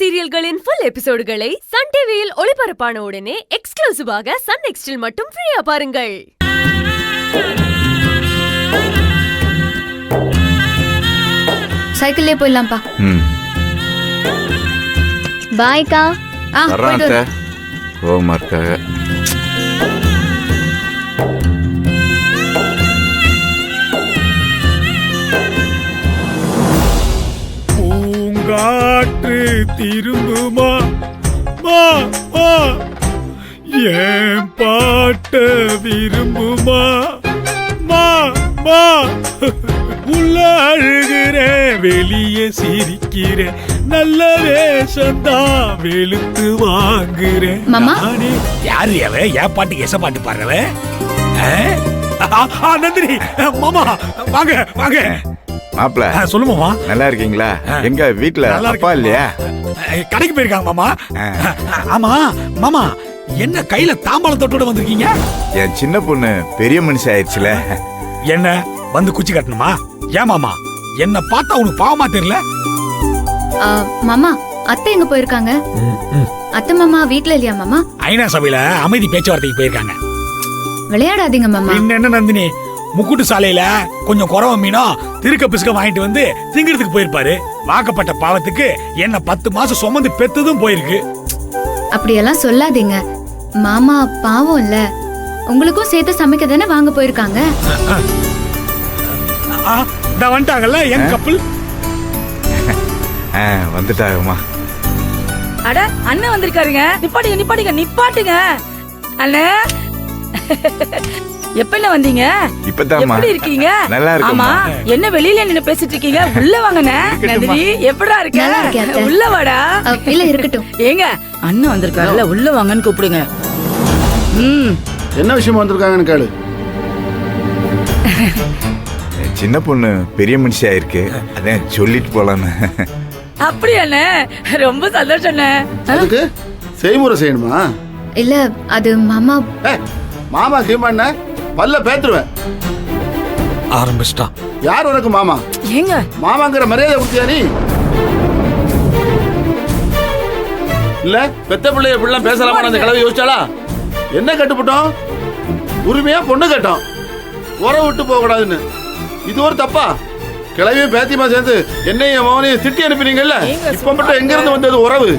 சீரியல்களின் full எபிசோடுகளை Sun டிவியில் ஒளிபரப்பான உடனே எக்ஸ்க்ளூசிவாக சன் நெக்ஸ்டில் மட்டும் ஃப்ரீயா பாருங்கள். சைக்கிள்லயே போயிடலாம்ப்பா. பாய்க்கா. கோவமா இருக்காங்க. பூங்காற்று திரும்புமா மா மா, ஏன் பாட்ட விரும்புமா மா மா, உள்ள அழுகிறேன் வெளியே சிரிக்கிறேன், நல்ல வேஷந்தான் வெளுத்து வாங்குறேன். மாமா யாரு அவ? ஏன் பாட்டுக்கு எச பாட்டு பாடுறவ? நந்தினி மாமா வாங்க வாங்க. மாப்ள சொல்லுமாமா, நல்லா இருக்கீங்களா? எங்க வீட்டுல அப்பா இல்லையா? கடைக்கு போயிருக்காங்க மாமா. ஆமா மாமா, என்ன கையில தாம்பாளம் தொட்டோட வந்திருக்கீங்க? என் சின்ன பொண்ணு பெரிய மனுஷன் ஆயிடுச்சுல. என்ன வந்து குச்சி கட்டணுமா? ஏன் மாமா, என்ன பார்த்தா உனக்கு பாவமா தெரியல? மாமா அத்தை எங்க போயிருக்காங்க? அத்தை மாமா வீட்ல இல்லையா மாமா? ஐநா சபையில அமைதி பேச்சுவார்த்தைக்கு போயிருக்காங்க. விளையாடாதீங்க மாமா. என்ன நந்தினி, முக்குட்டு சாலையில கொஞ்சம் குறவ மீனும் திருக்க பிசுக்க வாங்கிட்டு வந்து திங்கிறதுக்கு போயிருப்பாரு. வாக்கப்பட்ட பாவத்துக்கு என்ன 10 மாசம் சுமந்து பெத்ததும் போயிருக்கு. அப்படியெல்லாம் சொல்லாதீங்க மாமா, பாவம் இல்ல. உங்களுக்கும் சேர்த்து சமைக்க தானே வாங்க போயிருக்காங்க. வந்துட்டாங்கல்ல என் கப்பல். வந்துட்டாங்கம்மா. அட அண்ணன் வந்திருக்காருங்க. நிப்பாட்டுங்க நிப்பாட்டுங்க நிப்பாட்டுங்க அண்ணே. எப்ப வந்தீங்க? இப்பதாம்மா. எப்படி இருக்கீங்க? நல்லா இருக்கேன். ஆமா, என்ன வெளியில நின்னு பேசிட்டு இருக்கீங்க? உள்ள வாங்கண்ணே. நந்தினி எப்படா இருக்க? உள்ள வாடா. இல்ல இருக்கட்டும். ஏங்க அண்ணன் வந்திருக்காருல்ல, உள்ள வாங்கன்னு கூப்பிடுங்க. என்ன விஷயம் வந்திருக்காங்கன்னு கேளு. சின்ன பொண்ணு பெரிய மனுஷி ஆயிருக்கு, அதான் சொல்லிட்டு போலான்னு. அப்படியாண்ணே, ரொம்ப சந்தோஷம். அதுக்கு செய்முறை செய்யணுமா? இல்ல அது மாமா. மாமா கீமாண்ண பல்ல பேத்துருவேன். ஆரம்பிச்சிட்டா. யார் உனக்கு மாமா? ஏங்க மாமாங்கிற மரியாதை கொடுத்தியா நீ? இல்ல பெத்த பிள்ளைய இப்படிலாம் பேசலாமா? அந்த கிழவி யோசிச்சாளா? என்ன கட்டுப்பட்டோம்? உரிமையா பொண்ணு கட்டோம், உறவு விட்டு போக கூடாதுன்னு. இது ஒரு தப்பா? கிழவியும் பேத்தியமா சேர்ந்து என்னையும் மகனையும் திட்டி அனுப்பினீங்கல்ல, இப்ப மட்டும் எங்க இருந்து வந்தது உறவு?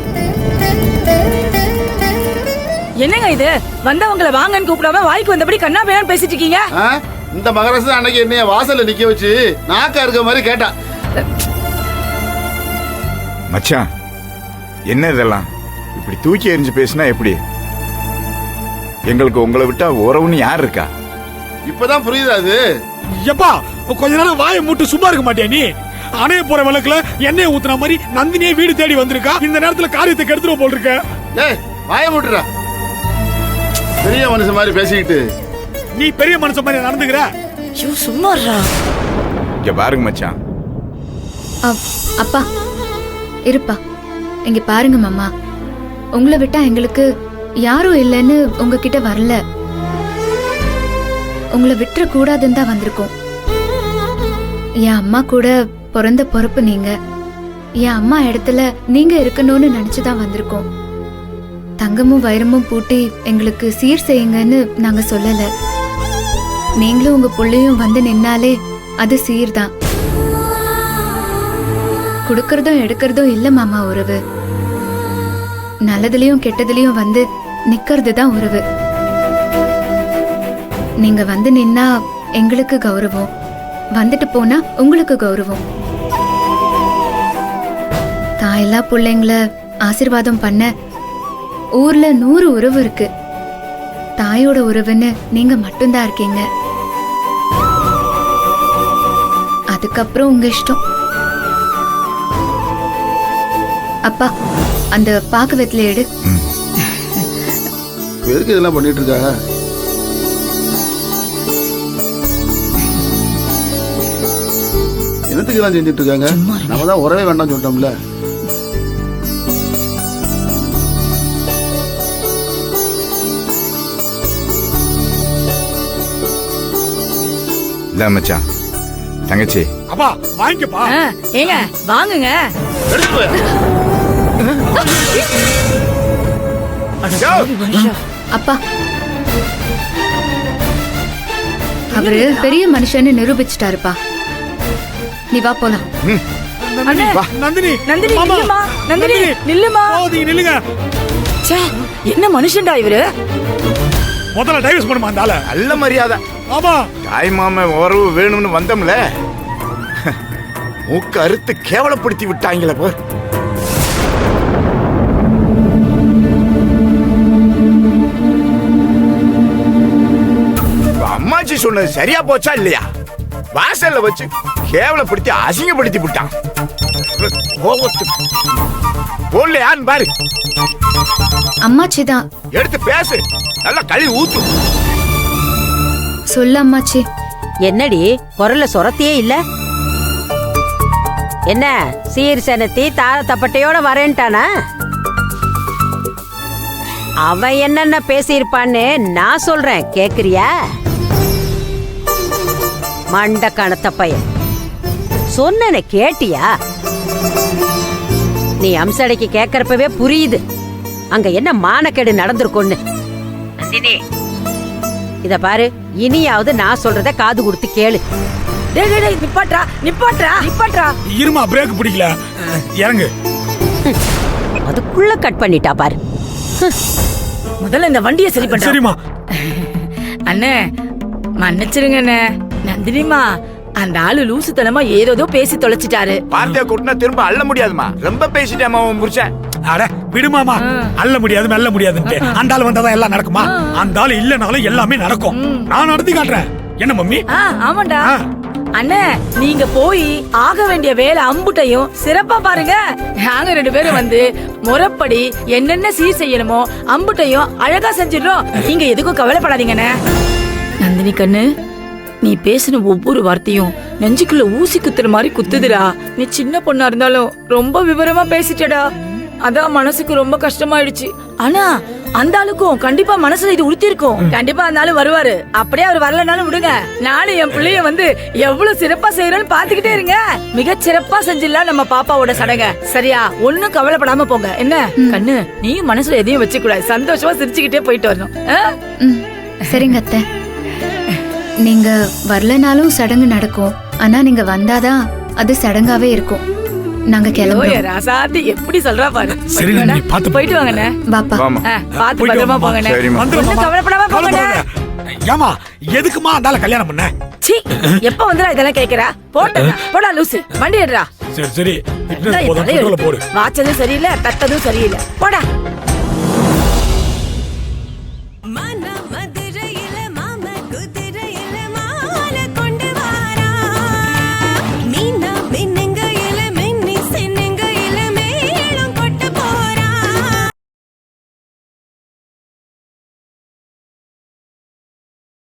என்னங்க இது? வந்தவங்களை வாங்கன்னு கூப்பிடாம வாய்க்கு வந்தபடி கண்ணா பேரான்னு பேசிட்டு இருக்கீங்க. இந்த மகராசன் அன்னைக்கு என்னைய வாசல்ல நிக்க வச்சு நாக்கா இருக்க மாதிரி கேட்டா. மச்சான் என்ன இதெல்லாம்? இப்படி தூக்கி எறிஞ்சு பேசினா எப்படி? எங்களுக்கு உங்களை விட்டா உறவுன்னு யார் இருக்கா? இப்பதான் புரியுதா அது? எப்பா கொஞ்ச நேரம் வாயை மூட்டு சும்மா இருக்க மாட்டியா நீ? அணைய போற விளக்குல எண்ணெயை ஊத்துன மாதிரி நந்தினியே வீடு தேடி வந்திருக்கா. இந்த நேரத்துல காரியத்தை கெடுத்துட போல் இருக்க. டேய் வாயை மூட்டுறா. பெரிய மனுஷன் மாதிரி பேசிக்கிட்டு நீ பெரிய மனுஷன் மாதிரி நடந்துக்கிற. சும்மாறா. இங்க பாருங்க மச்சான். அப்பா இருப்பா, இங்க பாருங்க மாமா, உங்களை விட்டா எங்களுக்கு யாரும் இல்லைன்னு உங்ககிட்ட வரல. உங்களை விட்டுற கூடாதுன்னு தான் வந்திருக்கோம். என் அம்மா கூட பிறந்த பொறுப்பு நீங்க. என் அம்மா இடத்துல நீங்க இருக்கணும்னு நினைச்சுதான் வந்திருக்கோம். தங்கமும் வைரமும் பூட்டி எங்களுக்கு சீர் செய்யுங்கன்னு நாங்க சொல்லல. நீங்களும் உங்க புள்ளையும் வந்து நின்னாலே அது சீர்தான். கொடுக்கறதும் எடுக்கிறதும் இல்ல மாமா உறவு. நல்லதுலயும் கெட்டதுலயும் வந்து நிக்கிறது தான் உறவு. நீங்க வந்து நின்னா எங்களுக்கு கௌரவம், வந்துட்டு போனா உங்களுக்கு கௌரவம். தாயெல்லா பிள்ளைங்கள ஆசீர்வாதம் பண்ண ஊர்ல 100 உறவு இருக்கு. தாயோட உறவுன்னு நீங்க மட்டும்தான் இருக்கீங்க. அதுக்கப்புறம் உங்க இஷ்டம். அப்பா அந்த பாக்கு வெத்தில எடு. எதுக்கு இதெல்லாம் பண்ணிட்டு இருக்கா? என்னத்துக்கு எல்லாம் செஞ்சுட்டு இருக்காங்க? நம்ம தான் உறவே வேண்டாம் சொல்லிட்டோம்ல. மச்சான் தங்கச்சி. அப்பா வாங்கிக்கப்பா. ஏங்க வாங்குங்க. எடுத்து போய் யோ, அப்பா அவரு பெரிய மனுஷன்னு நிரூபிச்சிட்டாருப்பா. நீ வா போலாம். அண்ணே, நந்தினி நந்தினி மாமா, நில்லுமா, நந்தினி நில்லுமா. போதுங்க, நில்லுங்க. ச்சே, என்ன மனுஷன்டா இவரு. முதல்ல டைவர்ஸ் பண்ணுமா அந்த ஆள. நல்ல மரியாதை. ஆமா, தாய் மாம உறவு வேணும்னு வந்தோம்ல, மூக்க அறுத்து கேவலப்படுத்தி விட்டாங்களே போர். அம்மாச்சி சொன்னது சரியா போச்சா இல்லையா? வாசல்ல வச்சு கேவலப்படுத்தி அசிங்கப்படுத்தி விட்டான். போடலையான்னு பாரு. அம்மாச்சி தான். எடுத்து பேசு, நல்லா கழுவி ஊத்து. சொல்லு அம்மாச்சி. என்னடி குரல்ல சொரத்தியே இல்ல? என்ன சீர் சனத்தி தார தப்பட்டையோட வரேன்ட்டானா? அவன் என்னென்ன பேசியிருப்பான்னு நான் சொல்றேன், கேக்குறியா? மண்ட கணத்த பையன் சொன்ன கேட்டியா? நீ அம்சடைக்கு கேட்கறப்பவே புரியுது அங்க என்ன மானக்கேடு நடந்திருக்கும்னு. நந்தினி, இத பாரு, இனியாவது நான் சொல்றத காது கொடுத்து கேளு. டேய் டேய் டேய், நிப்பாட்றா நிப்பாட்றா நிப்பாட்றா. இருமா, பிரேக் பிடிக்கல. இறங்கு. அதுக்குள்ள கட் பண்ணிட்டா பாரு. முதல்ல இந்த வண்டியை சரி பண்றா. சரிம்மா. அண்ணே மன்னிச்சிருங்க அண்ணே. நந்தினிமா, அந்த ஆளு லூசுத்தனமா ஏதோ பேசி தொலைச்சிட்டாரு. வார்த்தையை கூட்டினா திரும்ப அள்ள முடியாதுமா. ரொம்ப பேசிட்டேன் அவன் புருஷன். அட விடுமாமா, அள்ள முடியாது மெல்ல முடியாதுன்ட்டு. அந்த ஆள் வந்தாதான் எல்லாம் நடக்குமா? அந்த ஆள் இல்லனாலும் எல்லாமே நடக்கும். நான் நடத்தி காட்டுறேன். என்ன மம்மி? ஆமாண்டா அண்ணே, நீங்க போய் ஆக வேண்டிய வேலை அம்புட்டையும் சிறப்பா பாருங்க. நாங்க 2 பேரும் வந்து முறைப்படி என்னென்ன சீர் செய்யணுமோ அம்புட்டையும் அழகா செஞ்சிடறோம். நீங்க எதுக்கும் கவலைப்படாதீங்கண்ணே. நந்தினி கண்ணு, நீ பேசின ஒவ்வொரு வார்த்தையும் நெஞ்சுக்குள்ள ஊசி குத்துற மாதிரி குத்துதுடா. நீ சின்ன பொண்ணா இருந்தாலும் ரொம்ப விவரமா பேசிட்டடா. அதான் மனசுக்கு ரொம்ப கஷ்டமாயிடுச்சு. ஆனா அந்த ஆளுக்கும் கண்டிப்பா மனசுல இது உறுத்திருக்கும். கண்டிப்பா அந்த ஆளு வருவாரு. அப்படியே அவர் வரலனாலும் விடுங்க, நானும் என் பிள்ளைய வந்து எவ்வளவு சிறப்பா செய்யறோம்னு பாத்துக்கிட்டே இருங்க. மிக சிறப்பா செஞ்சிடலாம் நம்ம பாப்பாவோட சடங்க. சரியா? ஒண்ணும் கவலைப்படாம போங்க. என்ன கண்ணு, நீயும் மனசுல எதையும் வச்சுக்க கூடாது. சந்தோஷமா சிரிச்சுக்கிட்டே போயிட்டு வரணும். சரிங்க அத்தை. நீங்க வரலனாலும் சடங்கு நடக்கும். ஆனா நீங்க வந்தாதான் அது சடங்காவே இருக்கும். நாங்க கிளம்புறோம். ராசாத்தி எப்படி சொல்றா பாரு. சரி நந்தினி, பாத்து போயிட்டு வாங்கண்ணே. பாப்பா. வாமா. பாத்து பத்திரமா போங்கண்ணே. சரிம்மா. ஒண்ணும் கவலைப்படாம போங்கண்ணே. ஏமா, எதுக்குமா அந்த ஆளை கல்யாணம் பண்ண? சீ, எப்ப வந்துடா இதெல்லாம் கேக்குறா? போடா லூசு, வண்டி எடுறா. சரி சரி, போடு. வாச்சதும் சரியில்லை, தட்டதும் சரியில்லை. போடா.